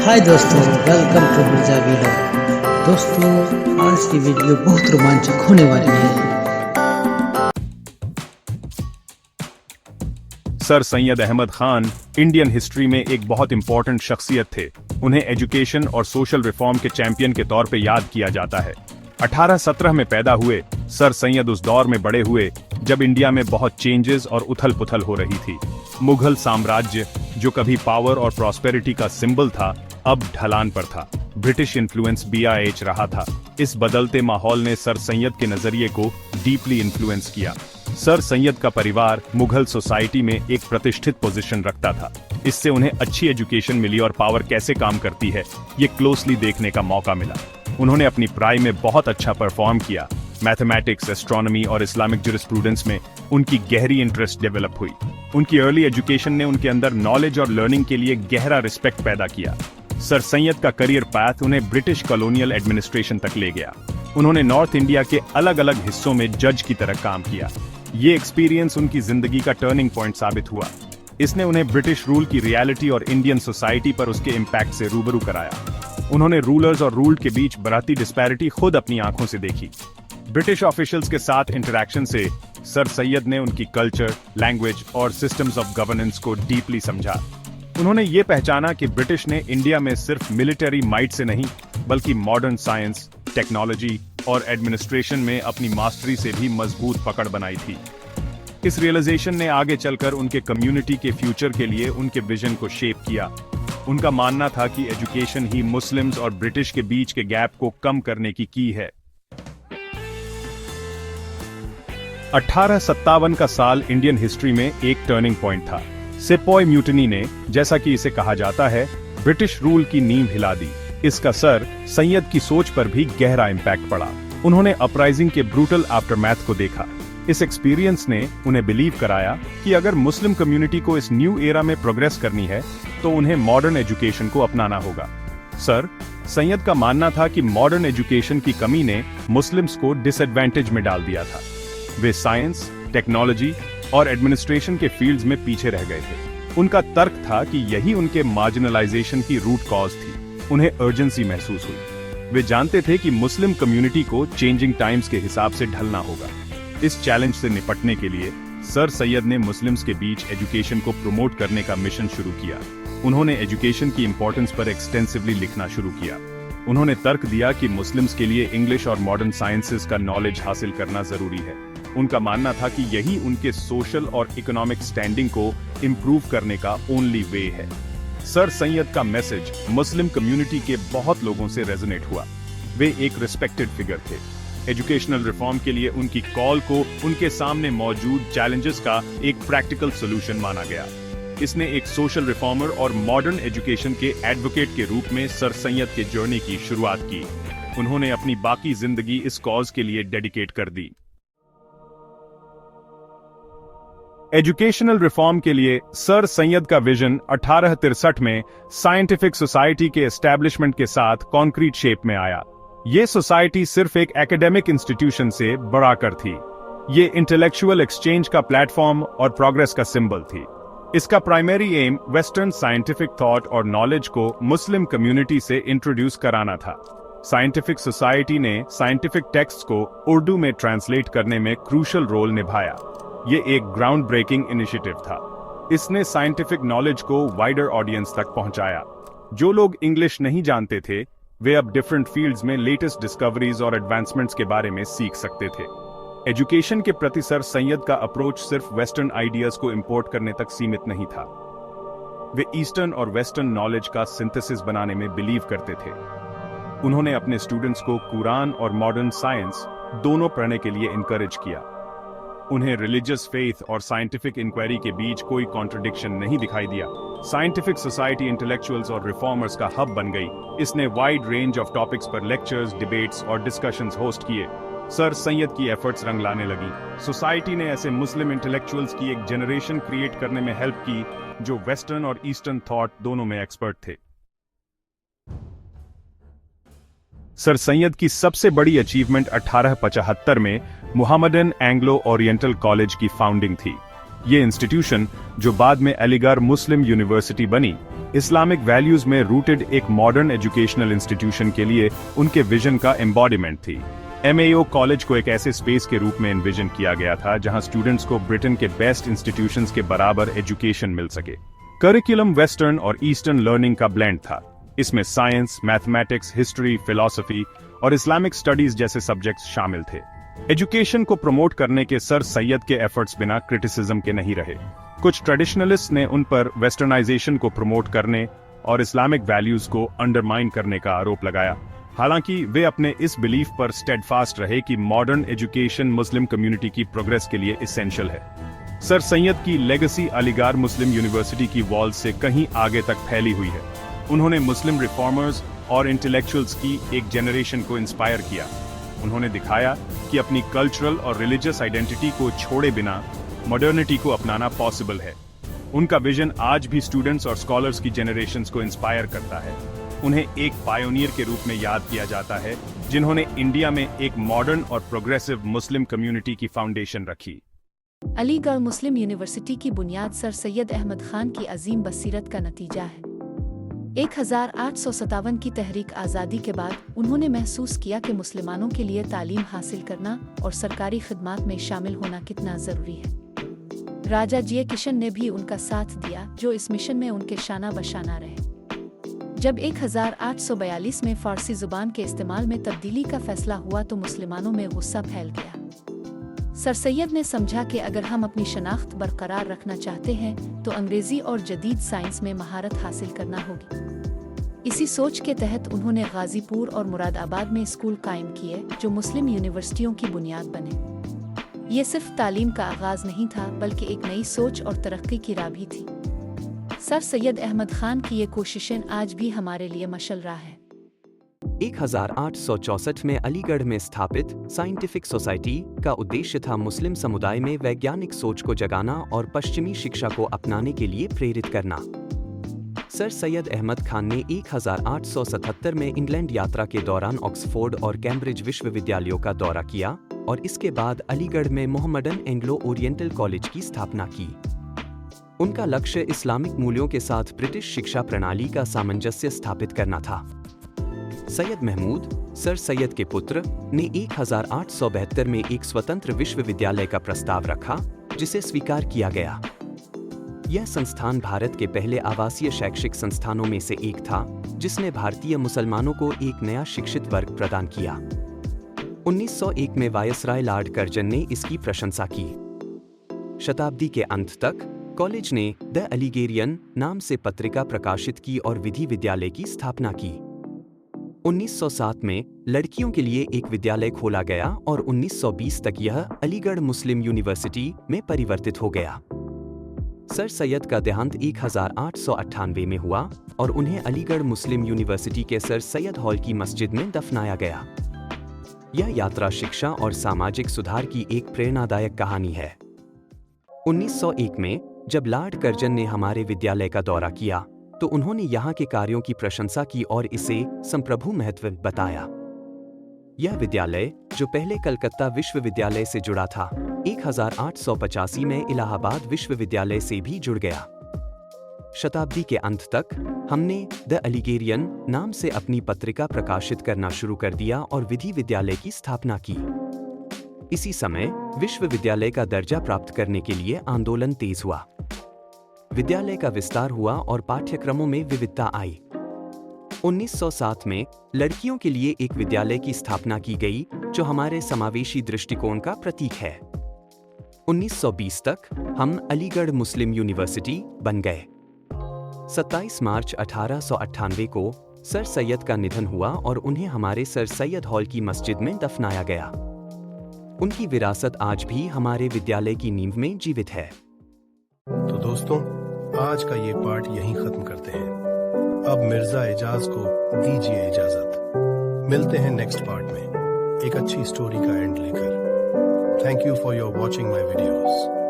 हाय दोस्तों, welcome to Mirza vlog. दोस्तों, आज की वीडियो बहुत रोमांचक होने वाली है। Sir Syed Ahmad Khan Indian history में एक बहुत इंपॉर्टेंट शख्सियत थे। उन्हें एजुकेशन और सोशल रिफॉर्म के चैंपियन के तौर पे याद किया जाता है। 1817 में पैदा हुए सर सैयद उस दौर में बड़े हुए जब इंडिया में बहुत चेंजेस और उथल पुथल हो रही थी। मुगल साम्राज्य, जो कभी पावर और प्रॉस्पेरिटी का सिंबल था, अब ढलान पर था। ब्रिटिश इन्फ्लुएंस BIH रहा था। इस बदलते माहौल ने सर सैयद के नजरिए को डीपली इन्फ्लुएंस किया। सर सैयद का परिवार मुगल सोसाइटी में एक प्रतिष्ठित पोजीशन रखता था। इससे उन्हें अच्छी एजुकेशन मिली और पावर कैसे काम करती है, ये क्लोजली देखने का मौका मिला। उन्होंने अपनी पढ़ाई में बहुत अच्छा परफॉर्म किया। मैथमेटिक्स, एस्ट्रोनॉमी और इस्लामिक ज्यूरिस्प्रूडेंस में उनकी गहरी इंटरेस्ट डेवलप हुई। उनकी अर्ली एजुकेशन ने उनके अंदर नॉलेज और लर्निंग के लिए गहरा रिस्पेक्ट पैदा किया। सर सैयद का करियर पाथ उन्हें ब्रिटिश कॉलोनियल एडमिनिस्ट्रेशन तक ले गया। उन्होंने नॉर्थ इंडिया के अलग अलग हिस्सों में जज की तरह काम किया। ये एक्सपीरियंस उनकी जिंदगी का टर्निंग पॉइंट साबित हुआ। इसने उन्हें ब्रिटिश रूल की रियलिटी और इंडियन सोसाइटी पर उसके इम्पैक्ट से रूबरू कराया। उन्होंने रूलर्स और रूल्ड के बीच बढ़ती डिस्पैरिटी खुद अपनी आंखों से देखी। ब्रिटिश ऑफिशियल्स के साथ इंटरैक्शन से सर सैयद ने उनकी कल्चर, लैंग्वेज और सिस्टम्स ऑफ गवर्नेंस को डीपली समझा। उन्होंने ये पहचाना कि ब्रिटिश ने इंडिया में सिर्फ मिलिट्री माइट से नहीं, बल्कि मॉडर्न साइंस, टेक्नोलॉजी और एडमिनिस्ट्रेशन में अपनी मास्टरी से भी मजबूत पकड़ बनाई थी। इस रियलाइजेशन ने आगे चलकर उनके कम्युनिटी के फ्यूचर के लिए उनके विजन को शेप किया। उनका मानना था कि एजुकेशन ही मुस्लिम्स और ब्रिटिश के बीच के गैप को कम करने की है। 1857 का साल इंडियन हिस्ट्री में एक टर्निंग पॉइंट था। सेपॉय म्यूटनी ने, जैसा कि इसे कहा जाता है, ब्रिटिश रूल की नींव हिला दी। इसका सर सैयद की सोच पर भी गहरा इम्पैक्ट पड़ा। उन्होंने अपराइजिंग के ब्रूटल आफ्टरमैथ को देखा। इस एक्सपीरियंस ने उन्हें बिलीव कराया कि अगर मुस्लिम कम्युनिटी को इस न्यू एरा में प्रोग्रेस करनी है तो उन्हें मॉडर्न एजुकेशन को अपनाना होगा। सर सैयद का मानना था कि मॉडर्न एजुकेशन की कमी ने मुस्लिम्स को डिसएडवांटेज में डाल दिया था। वे साइंस, टेक्नोलॉजी और एडमिनिस्ट्रेशन के फील्ड्स में पीछे रह गए थे। उनका तर्क था कि यही उनके मार्जिनलाइजेशन की रूट कॉज थी। उन्हें अर्जेंसी महसूस हुई। वे जानते थे कि मुस्लिम कम्युनिटी को चेंजिंग टाइम्स के हिसाब से ढलना होगा। इस चैलेंज से निपटने के लिए सर सैयद ने मुस्लिम्स के बीच एजुकेशन को प्रमोट करने का मिशन शुरू किया। उन्होंने एजुकेशन की इंपॉर्टेंस पर एक्सटेंसिवली लिखना शुरू किया। उन्होंने तर्क दिया कि मुस्लिम्स के लिए इंग्लिश और मॉडर्न साइंसेज का नॉलेज हासिल करना जरूरी है। उनका मानना था कि यही उनके सोशल और इकोनॉमिक स्टैंडिंग को इम्प्रूव करने का ओनली वे है। सर सैयद का मैसेज मुस्लिम कम्युनिटी के बहुत लोगों से रेजोनेट हुआ। वे एक रिस्पेक्टेड फिगर थे। एजुकेशनल रिफॉर्म के लिए उनकी कॉल को उनके सामने मौजूद चैलेंजेस का एक प्रैक्टिकल सॉल्यूशन माना गया। इसने एक सोशल रिफॉर्मर और मॉडर्न एजुकेशन के एडवोकेट के रूप में सर सैयद के जर्नी की शुरुआत की। उन्होंने अपनी बाकी जिंदगी इस कॉज के लिए डेडिकेट कर दी। एजुकेशनल रिफॉर्म के लिए सर सैयद का विजन 1863 में साइंटिफिक सोसाइटी के एस्टैब्लिशमेंट के साथ कॉन्क्रीट शेप में आया। ये सोसाइटी सिर्फ एक एकेडमिक इंस्टीट्यूशन से बढ़ाकर थी। ये इंटेलेक्चुअल एक्सचेंज का प्लेटफॉर्म और प्रोग्रेस का सिंबल थी। इसका primary aim western scientific thought और नॉलेज को मुस्लिम कम्युनिटी से इंट्रोड्यूस कराना था। साइंटिफिक सोसाइटी ने साइंटिफिक टेक्स्ट को उर्दू में ट्रांसलेट करने में क्रूशल रोल निभाया। ये एक ग्राउंड ब्रेकिंग इनिशिएटिव था। इसने साइंटिफिक नॉलेज को वाइडर ऑडियंस तक पहुंचाया। जो लोग इंग्लिश नहीं जानते थे, वे अब डिफरेंट फील्ड्स में लेटेस्ट डिस्कवरीज और एडवांसमेंट्स के बारे में सीख सकते थे। एजुकेशन के प्रति सर सैयद का अप्रोच सिर्फ वेस्टर्न आइडियाज को इंपोर्ट करने तक सीमित नहीं था। वे ईस्टर्न और वेस्टर्न नॉलेज का सिंथेसिस बनाने में बिलीव करते थे। उन्होंने अपने स्टूडेंट्स को कुरान और मॉडर्न साइंस दोनों पढ़ने के लिए इनकरेज किया। उन्हें रिलीजियस फेथ और साइंटिफिक इंक्वायरी के बीच कोई कॉन्ट्रडिक्शन नहीं दिखाई दिया। साइंटिफिक सोसाइटी इंटेलेक्चुअल्स और रिफॉर्मर्स का हब बन गई। इसने वाइड रेंज ऑफ टॉपिक्स पर लेक्चर्स, डिबेट्स और डिस्कशंस होस्ट किए। सर सैयद की एफर्ट्स रंग लाने लगी। सोसाइटी ने ऐसे मुस्लिम इंटेलेक्चुअल्स की एक जनरेशन क्रिएट करने में हेल्प की जो वेस्टर्न और ईस्टर्न थॉट दोनों में एक्सपर्ट थे। सर सैयद की सबसे बड़ी अचीवमेंट 1875 में मुहम्मदन एंग्लो ओरिएंटल कॉलेज की फाउंडिंग थी। ये इंस्टीट्यूशन, जो बाद में अलीगढ़ मुस्लिम यूनिवर्सिटी बनी, इस्लामिक वैल्यूज में रूटेड एक मॉडर्न एजुकेशनल इंस्टीट्यूशन के लिए उनके विजन का एम्बॉडीमेंट थी। MAO कॉलेज को एक ऐसे स्पेस के रूप में एनविजन किया गया था जहां स्टूडेंट्स को ब्रिटेन के बेस्ट इंस्टीट्यूशंस के बराबर एजुकेशन मिल सके। करिकुलम वेस्टर्न और ईस्टर्न लर्निंग का ब्लेंड था। इसमें साइंस, मैथमेटिक्स, हिस्ट्री, फिलॉसफी और इस्लामिक स्टडीज जैसे सब्जेक्ट्स शामिल थे। एजुकेशन को प्रमोट करने के सर सैयद के एफर्ट्स बिना क्रिटिसिज्म के नहीं रहे। कुछ ट्रेडिशनलिस्ट ने उन पर वेस्टर्नाइजेशन को प्रमोट करने और इस्लामिक वैल्यूज को अंडरमाइन करने का आरोप लगाया। हालांकि वे अपने इस बिलीफ पर स्टेडफास्ट रहे कि मॉडर्न एजुकेशन मुस्लिम कम्युनिटी की प्रोग्रेस के लिए एसेंशियल है। सर सैयद की लेगेसी अलीगढ़ मुस्लिम यूनिवर्सिटी की वॉल्स से कहीं आगे तक फैली हुई है। उन्होंने मुस्लिम रिफॉर्मर्स और इंटेलेक्चुअल्स की एक जनरेशन को इंस्पायर किया। उन्होंने दिखाया कि अपनी कल्चरल और रिलीजियस आइडेंटिटी को छोड़े बिना मॉडर्निटी को अपनाना पॉसिबल है। उनका विजन आज भी स्टूडेंट्स और स्कॉलर्स की जनरेशंस को इंस्पायर करता है। उन्हें एक पायोनियर के रूप में याद किया जाता है, जिन्होंने इंडिया में एक मॉडर्न और प्रोग्रेसिव मुस्लिम कम्युनिटी की फाउंडेशन रखी। अलीगढ़ मुस्लिम यूनिवर्सिटी की बुनियाद सर सैयद अहमद खान की अजीम बसीरत का नतीजा है। 1857 की तहरीक आज़ादी के बाद उन्होंने महसूस किया कि मुसलमानों के लिए तालीम हासिल करना और सरकारी खिदमात में शामिल होना कितना ज़रूरी है। राजा जी किशन ने भी उनका साथ दिया, जो इस मिशन में उनके शाना बशाना रहे। जब 1842 में फ़ारसी ज़ुबान के इस्तेमाल में तब्दीली का फैसला हुआ तो मुसलमानों में गुस्सा फैल गया। सर सैयद ने समझा कि अगर हम अपनी शनाख्त बरकरार रखना चाहते हैं तो अंग्रेज़ी और जदीद साइंस में महारत हासिल करना होगी। इसी सोच के तहत उन्होंने गाज़ीपुर और मुरादाबाद में स्कूल कायम किए, जो मुस्लिम यूनिवर्सिटियों की बुनियाद बने। ये सिर्फ तालीम का आगाज़ नहीं था, बल्कि एक नई सोच और तरक्की की राह भी थी। सर सैयद अहमद खान की ये कोशिशें आज भी हमारे लिए मशल राह है। 1864 में अलीगढ़ में स्थापित साइंटिफिक सोसाइटी का उद्देश्य था मुस्लिम समुदाय में वैज्ञानिक सोच को जगाना और पश्चिमी शिक्षा को अपनाने के लिए प्रेरित करना। सर सैयद अहमद खान ने 1877 में इंग्लैंड यात्रा के दौरान ऑक्सफोर्ड और कैम्ब्रिज विश्वविद्यालयों का दौरा किया और इसके बाद अलीगढ़ में मोहम्मडन एंग्लो ओरिएंटल कॉलेज की स्थापना की। उनका लक्ष्य इस्लामिक मूल्यों के साथ ब्रिटिश शिक्षा प्रणाली का सामंजस्य स्थापित करना था। सैयद महमूद, सर सैयद के पुत्र, ने 1872 में एक स्वतंत्र विश्वविद्यालय का प्रस्ताव रखा, जिसे स्वीकार किया गया। यह संस्थान भारत के पहले आवासीय शैक्षिक संस्थानों में से एक था, जिसने भारतीय मुसलमानों को एक नया शिक्षित वर्ग प्रदान किया। 1901 में वायसराय लॉर्ड कर्जन ने इसकी प्रशंसा की। शताब्दी के अंत तक कॉलेज ने द अलीगेरियन नाम से पत्रिका प्रकाशित की और विधि विद्यालय की स्थापना की। 1907 में लड़कियों के लिए एक विद्यालय खोला गया और 1920 तक यह अलीगढ़ मुस्लिम यूनिवर्सिटी में परिवर्तित हो गया। सर सैयद का देहांत 1898 में हुआ और उन्हें अलीगढ़ मुस्लिम यूनिवर्सिटी के सर सैयद हॉल की मस्जिद में दफनाया गया। यह यात्रा शिक्षा और सामाजिक सुधार की एक प्रेरणादायक कहानी है। 1901 में जब लॉर्ड कर्जन ने हमारे विद्यालय का दौरा किया तो उन्होंने यहाँ के कार्यों की प्रशंसा की और इसे संप्रभु महत्व बताया। यह विद्यालय, जो पहले कलकत्ता विश्वविद्यालय से जुड़ा था, 1885 में इलाहाबाद विश्वविद्यालय से भी जुड़ गया। शताब्दी के अंत तक हमने द अलीगेरियन नाम से अपनी पत्रिका प्रकाशित करना शुरू कर दिया और विधि विद्यालय की स्थापना की। इसी समय विश्वविद्यालय का दर्जा प्राप्त करने के लिए आंदोलन तेज हुआ। विद्यालय का विस्तार हुआ और पाठ्यक्रमों में विविधता आई। 1907 में लड़कियों के लिए एक विद्यालय की स्थापना की गई, जो हमारे समावेशी दृष्टिकोण का प्रतीक है। 1920 तक हम अलीगढ़ मुस्लिम यूनिवर्सिटी बन गए। 27 मार्च 1898 को सर सैयद का निधन हुआ और उन्हें हमारे सर सैयद हॉल की मस्जिद में दफनाया गया। उनकी विरासत आज भी हमारे विद्यालय की नींव में जीवित है। तो दोस्तों, आज का ये पार्ट यहीं खत्म करते हैं। अब मिर्जा एजाज को दीजिए इजाजत। मिलते हैं नेक्स्ट पार्ट में एक अच्छी स्टोरी का एंड लेकर। Thank you for your watching my videos.